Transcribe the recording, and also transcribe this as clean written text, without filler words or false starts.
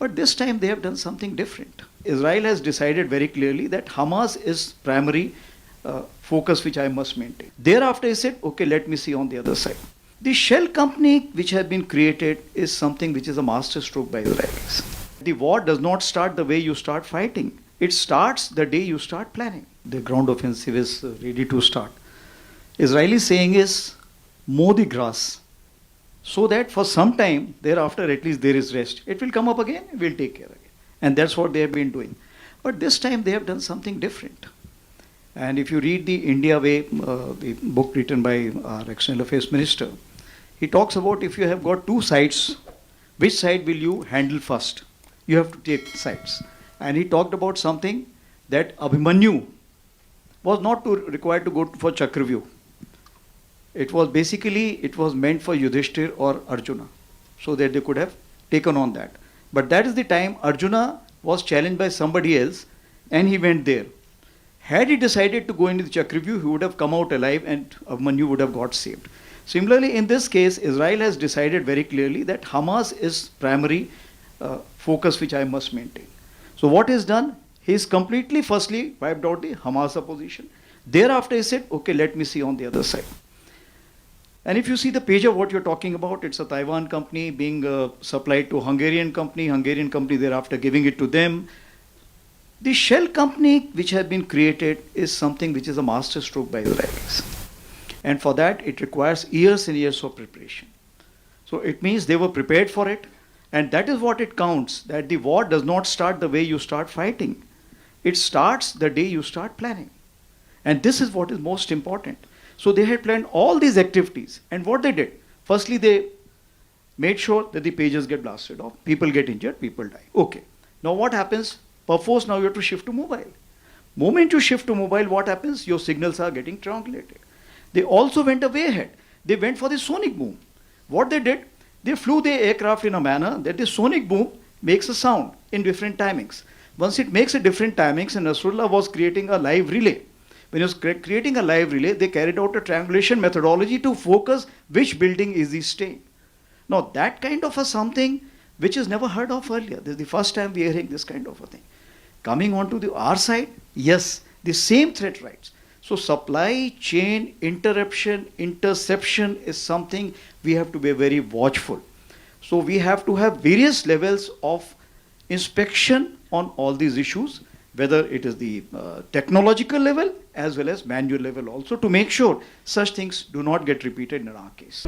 But this time they have done something different. Israel has decided very clearly that Hamas is primary focus which I must maintain. Thereafter he said, okay, let me see on the other side. The shell company which has been created is something which is a masterstroke by Israelis. The war does not start the way you start fighting. It starts the day you start planning. The ground offensive is ready to start. Israeli saying is, mow the grass, so that for some time thereafter at least there is rest. It will come up again, we'll take care again. And that's what they have been doing. But this time they have done something different. And if you read the India Way, the book written by our External Affairs Minister, he talks about if you have got two sides, which side will you handle first? You have to take sides. And he talked about something that Abhimanyu was not required to go for Chakravyuh. It was meant for Yudhishthir or Arjuna, so that they could have taken on that. But that is the time Arjuna was challenged by somebody else and he went there. Had he decided to go into the Chakravyuh, he would have come out alive and Abhimanyu would have got saved. Similarly, in this case, Israel has decided very clearly that Hamas is primary focus which I must maintain. So what is done? He is completely, firstly, wiped out the Hamas opposition. Thereafter he said, okay, let me see on the other side. And if you see the page of what you're talking about, it's a Taiwan company being supplied to a Hungarian company thereafter giving it to them. The shell company which has been created is something which is a masterstroke by Israelis. And for that, it requires years and years of preparation. So it means they were prepared for it. And that is what it counts, that the war does not start the way you start fighting. It starts the day you start planning. And this is what is most important. So they had planned all these activities. And what they did? Firstly, they made sure that the pages get blasted off. People get injured, people die. Okay. Now what happens? Perforce now you have to shift to mobile. Moment you shift to mobile, what happens? Your signals are getting triangulated. They also went way ahead. They went for the sonic boom. What they did? They flew the aircraft in a manner that the sonic boom makes a sound in different timings. Once it makes a different timings, and Nasrullah was creating a live relay. When he was creating a live relay, they carried out a triangulation methodology to focus which building is he staying. Now that kind of a something which is never heard of earlier. This is the first time we are hearing this kind of a thing. Coming on to our side, yes, the same threat rights. So supply chain interruption, interception is something we have to be very watchful. So we have to have various levels of inspection on all these issues, whether it is the technological level as well as manual level also, to make sure such things do not get repeated in our case.